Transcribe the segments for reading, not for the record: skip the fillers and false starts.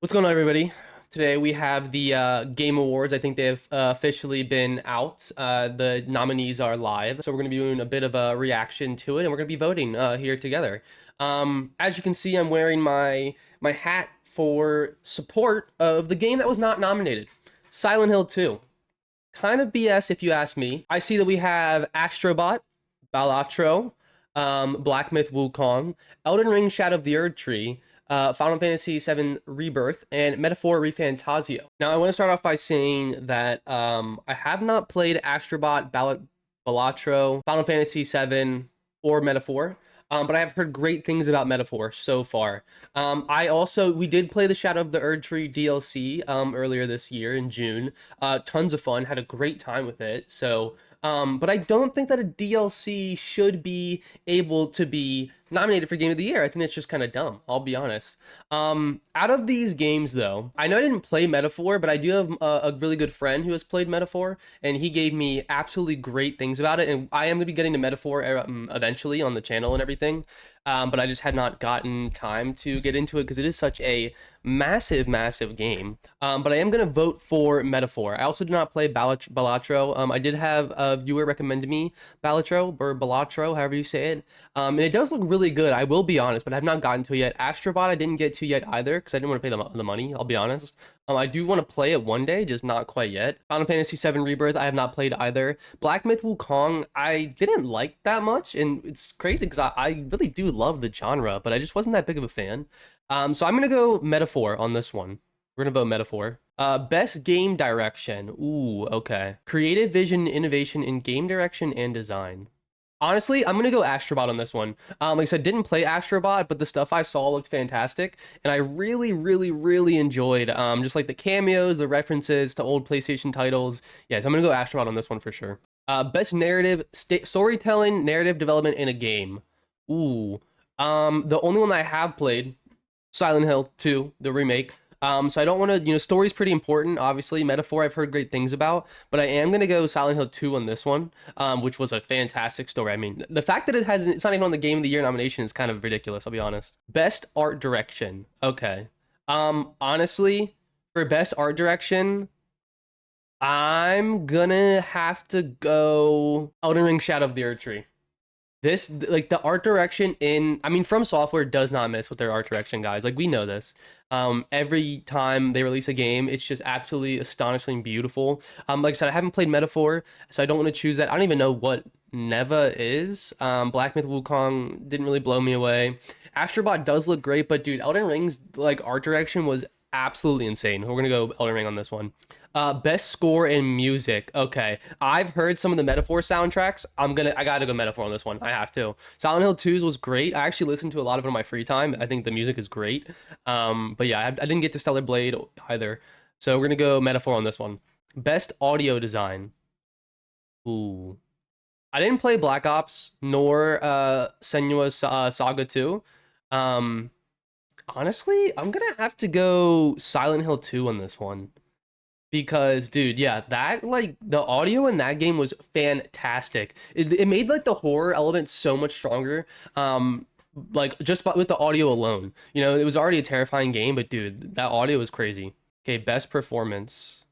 What's going on, everybody? Today we have the Game Awards. I think they've officially been out. The nominees are live, so we're going to be doing a bit of a reaction to it, and we're going to be voting here together. As you can see, I'm wearing my hat for support of the game that was not nominated, Silent Hill 2. Kind of BS if you ask me. I see that we have Astrobot, Balatro, Black Myth Wukong, Elden Ring Shadow of the Erdtree, Final Fantasy VII Rebirth, and Metaphor ReFantazio. Now, I want to start off by saying that I have not played Astrobot, Balatro, Final Fantasy VII, or Metaphor. But I have heard great things about Metaphor so far. We did play the Shadow of the Erdtree DLC earlier this year in June. Tons of fun, had a great time with it. But I don't think that a DLC should be able to be nominated for Game of the Year. I think that's just kind of dumb, I'll be honest. Out of these games, though, I know I didn't play Metaphor, but I do have a really good friend who has played Metaphor, and he gave me absolutely great things about it. And I am going to be getting to Metaphor eventually on the channel and everything. But I just had not gotten time to get into it because it is such a massive game. But I am going to vote for Metaphor. I also did not play Balatro. I did have a viewer recommend to me Balatro, or Balatro, however you say it. And it does look really good, I will be honest, but I have not gotten to it yet. Astrobot I didn't get to yet either because I didn't want to pay the money, I'll be honest. I do want to play it one day, just not quite yet. Final Fantasy VII Rebirth I have not played either. Black Myth Wukong I didn't like that much, and it's crazy because I really do love the genre, but I just wasn't that big of a fan. So I'm gonna go Metaphor on this one. We're gonna vote Metaphor. Best game direction. Ooh, okay. Creative vision, innovation in game direction and design. Honestly, I'm gonna go Astrobot on this one. Like I said, didn't play Astrobot, but the stuff I saw looked fantastic, and I really enjoyed just like the cameos, the references to old PlayStation titles. Yeah, so I'm gonna go Astrobot on this one for sure. Best narrative, storytelling, narrative development in a game. Ooh, the only one that I have played, Silent Hill 2, the remake. So I don't want to, story's pretty important, obviously. Metaphor I've heard great things about, but I am going to go Silent Hill 2 on this one, which was a fantastic story. I mean, the fact that it's not even on the Game of the Year nomination is kind of ridiculous, I'll be honest. Best art direction. Okay. Honestly, for best art direction, I'm gonna have to go Elden Ring Shadow of the Erdtree. This, like, the art direction I mean, From Software does not miss with their art direction, guys. Like, we know this. Every time they release a game, it's just absolutely astonishingly beautiful. Like I said, I haven't played Metaphor, so I don't want to choose that. I don't even know what Neva is. Black Myth Wukong didn't really blow me away. Astrobot does look great, but dude, Elden Ring's like art direction was absolutely insane. We're gonna go Elden Ring on this one. Best score in music. Okay, I've heard some of the Metaphor soundtracks. I gotta go Metaphor on this one. I have to. Silent Hill 2's was great. I actually listened to a lot of it on my free time. I think the music is great. But yeah, I didn't get to Stellar Blade either. So we're gonna go Metaphor on this one. Best audio design. Ooh. I didn't play Black Ops nor Senua's Saga 2. Um, Honestly, I'm gonna have to go Silent Hill 2 on this one. Because, dude, yeah, that, like, the audio in that game was fantastic. It made, like, the horror element so much stronger. Like, just with the audio alone. It was already a terrifying game, but, dude, that audio was crazy. Okay, best performance.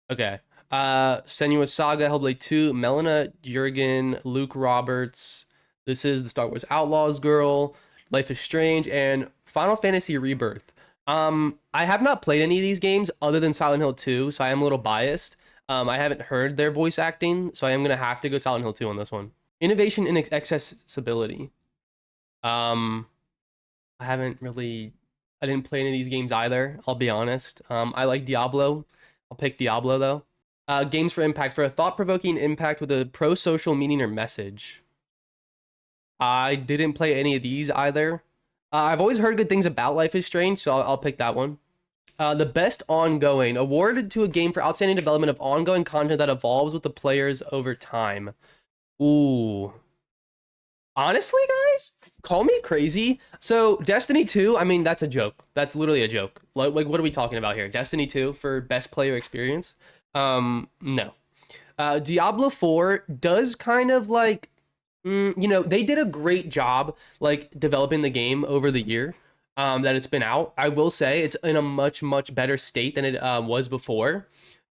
Okay. Senua's Saga, Hellblade 2, Melina Jurgen, Luke Roberts. This is the Star Wars Outlaws girl, Life is Strange, and Final Fantasy Rebirth. I have not played any of these games other than Silent Hill 2, so I am a little biased. I haven't heard their voice acting, so I am gonna have to go Silent Hill 2 on this one. Innovation in accessibility. Um, I didn't play any of these games either, I'll be honest. I like Diablo. I'll pick Diablo though. Games for impact, for a thought-provoking impact with a pro-social meaning or message. I didn't play any of these either. I've always heard good things about Life is Strange, so I'll pick that one. The best ongoing, awarded to a game for outstanding development of ongoing content that evolves with the players over time. Ooh. Honestly, guys, call me crazy. So Destiny 2, I mean, that's a joke. That's literally a joke. Like, what are we talking about here? Destiny 2 for best player experience? No. Diablo 4 does kind of like, they did a great job like developing the game over the year. that it's been out. I will say it's in a much, much better state than it was before.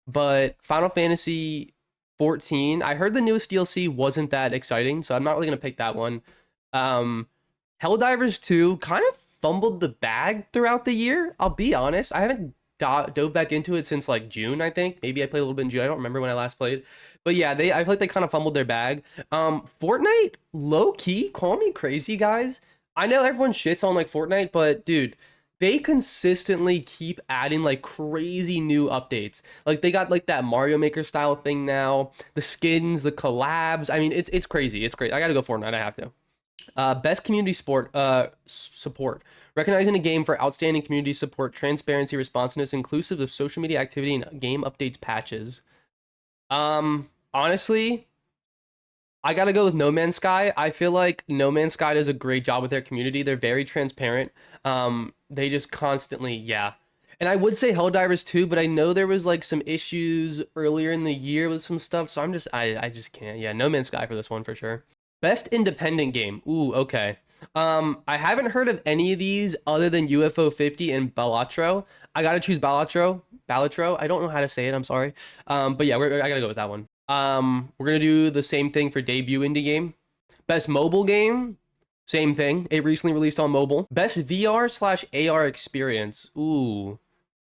But Final Fantasy 14, I heard the newest DLC wasn't that exciting, so I'm not really gonna pick that one. Um, Helldivers 2 kind of fumbled the bag throughout the year. I'll be honest. I haven't dove back into it since like June, I think. Maybe I played a little bit in June. I don't remember when I last played. But yeah, I feel like they kind of fumbled their bag. Fortnite, low key, call me crazy, guys. I know everyone shits on like Fortnite, but dude, they consistently keep adding like crazy new updates. Like they got like that Mario Maker style thing now, the skins, the collabs. I mean, it's crazy. It's crazy. I gotta go Fortnite. I have to. Best community support. Recognizing a game for outstanding community support, transparency, responsiveness, inclusive of social media activity and game updates patches. Honestly, I gotta go with No Man's Sky. I feel like No Man's Sky does a great job with their community. They're very transparent. They just constantly, yeah. And I would say Helldivers too, but I know there was like some issues earlier in the year with some stuff, so I just can't. Yeah, No Man's Sky for this one for sure. Best independent game. Ooh, okay. I haven't heard of any of these other than UFO 50 and Balatro. I gotta choose Balatro. Balatro. I don't know how to say it. I'm sorry. But yeah, I gotta go with that one. We're gonna do the same thing for debut indie game. Best mobile game. Same thing. It recently released on mobile. Best VR slash AR experience. Ooh,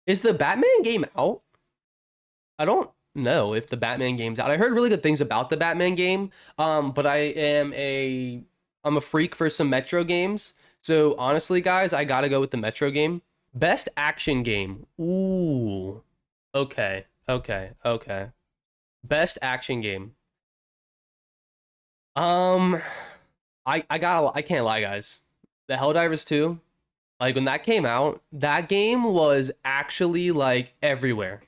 is the Batman game out? I don't know if the Batman game's out. I heard really good things about the Batman game. But I'm a freak for some Metro games. So honestly, guys, I gotta go with the Metro game. Best action game. Ooh. Okay. Okay. Okay. Best action game. Um, I can't lie, guys. The Helldivers 2, like when that came out, that game was actually like everywhere.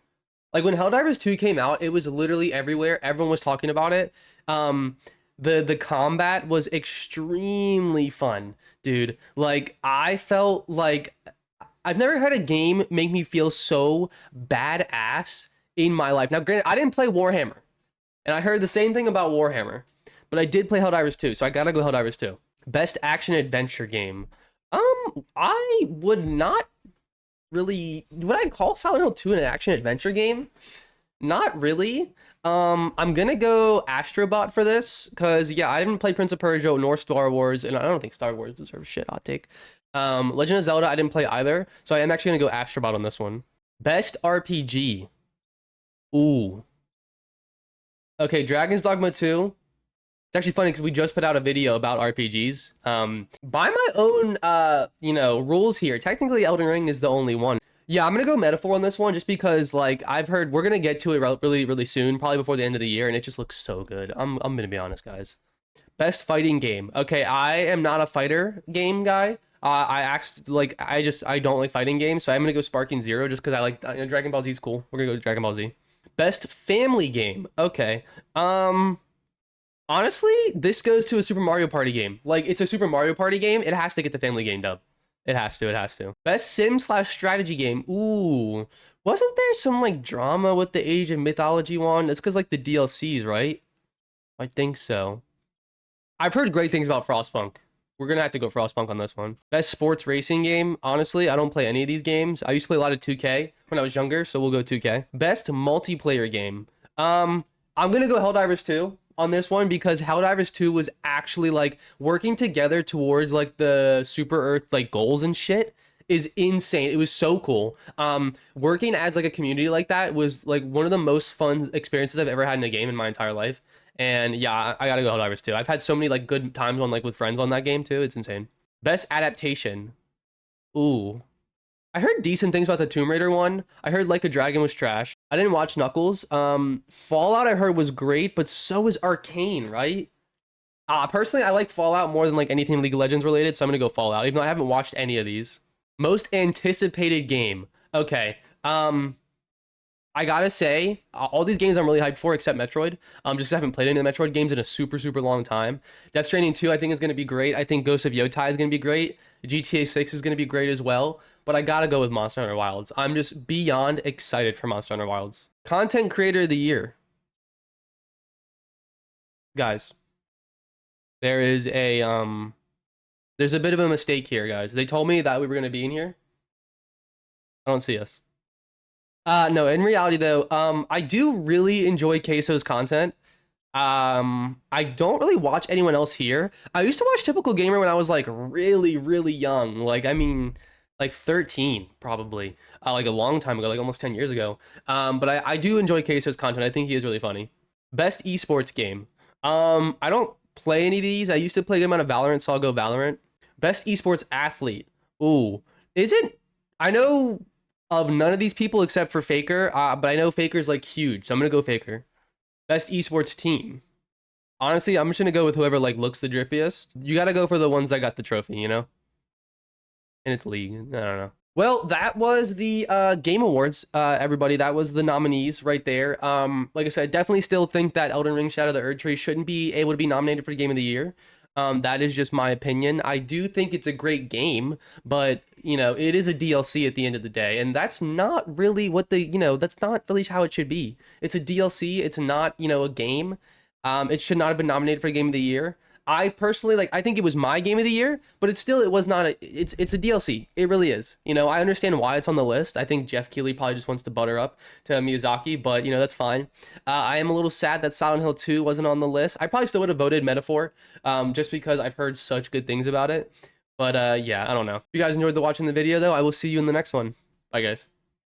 Like when Helldivers 2 came out, it was literally everywhere. Everyone was talking about it. Um, the combat was extremely fun, dude. Like I felt like I've never had a game make me feel so badass in my life. Now, granted, I didn't play Warhammer, and I heard the same thing about Warhammer, but I did play Helldivers 2, so I gotta go Helldivers 2. Best action adventure game. I would not really, would I call Silent Hill 2 an action adventure game? Not really. I'm gonna go Astrobot for this because yeah, I didn't play Prince of Persia nor Star Wars, and I don't think Star Wars deserves shit. Hot take. Legend of Zelda, I didn't play either, so I am actually gonna go Astrobot on this one. Best RPG. Ooh. Okay, Dragon's Dogma 2. It's actually funny because we just put out a video about RPGs. By my own rules here, technically Elden Ring is the only one. Yeah, I'm gonna go metaphor on this one just because like I've heard we're gonna get to it really, really soon, probably before the end of the year, and it just looks so good. I'm gonna be honest, guys. Best fighting game. Okay, I am not a fighter game guy. I don't like fighting games, so I'm gonna go Sparking Zero just because I like Dragon Ball Z is cool. We're gonna go Dragon Ball Z. Best family game. Okay. Honestly, this goes to a Super Mario Party game. Like, it's a Super Mario Party game. It has to get the Family Game dub. It has to. It has to. Best sim slash strategy game. Ooh. Wasn't there some, like, drama with the Age of Mythology one? It's because, like, the DLCs, right? I think so. I've heard great things about Frostpunk. We're going to have to go Frostpunk on this one. Best sports racing game. Honestly, I don't play any of these games. I used to play a lot of 2K when I was younger, so we'll go 2K. Best multiplayer game. I'm going to go Helldivers 2 on this one because Helldivers 2 was actually like working together towards like the Super Earth like goals and shit is insane. It was so cool. Working as like a community like that was like one of the most fun experiences I've ever had in a game in my entire life. And yeah, I gotta go Helldivers 2. I've had so many like good times on like with friends on that game too. It's insane. Best adaptation. Ooh. I heard decent things about the Tomb Raider one. I heard Like a Dragon was trash. I didn't watch Knuckles. Fallout I heard was great, but so is Arcane, right? Personally, I like Fallout more than like anything League of Legends related, so I'm gonna go Fallout, even though I haven't watched any of these. Most anticipated game. Okay. I gotta say, all these games I'm really hyped for, except Metroid. Just 'cause I haven't played any of the Metroid games in a super, super long time. Death Stranding 2, I think, is gonna be great. I think Ghost of Yotai is gonna be great. GTA 6 is gonna be great as well. But I gotta go with Monster Hunter Wilds. I'm just beyond excited for Monster Hunter Wilds. Content Creator of the Year. Guys, there is a There's a bit of a mistake here, guys. They told me that we were gonna be in here. I don't see us. No, in reality though, I do really enjoy Queso's content. I don't really watch anyone else here. I used to watch Typical Gamer when I was like really, really young. Like, I mean, like 13 probably. Like a long time ago, like almost 10 years ago. But I do enjoy Queso's content. I think he is really funny. Best esports game. I don't play any of these. I used to play a good amount of Valorant, so I'll go Valorant. Best esports athlete. Ooh, isn't I know of none of these people except for Faker, but I know Faker's like huge, so I'm gonna go Faker. Best esports team. Honestly, I'm just gonna go with whoever like looks the drippiest. You gotta go for the ones that got the trophy, you know? And it's league. I don't know. Well, that was the Game Awards, everybody. That was the nominees right there. Like I said, definitely still think that Elden Ring Shadow of the Erdtree shouldn't be able to be nominated for the Game of the Year. That is just my opinion. I do think it's a great game, but you know, it is a DLC at the end of the day, and that's not really what the, you know, that's not really how it should be. It's a DLC. It's not, you know, a game. It should not have been nominated for Game of the Year. I personally like. I think it was my game of the year, but it was not. It's a DLC. It really is. You know, I understand why it's on the list. I think Geoff Keighley probably just wants to butter up to Miyazaki, but you know that's fine. I am a little sad that Silent Hill 2 wasn't on the list. I probably still would have voted Metaphor, just because I've heard such good things about it. But yeah, I don't know. If you guys enjoyed watching the video though, I will see you in the next one. Bye guys.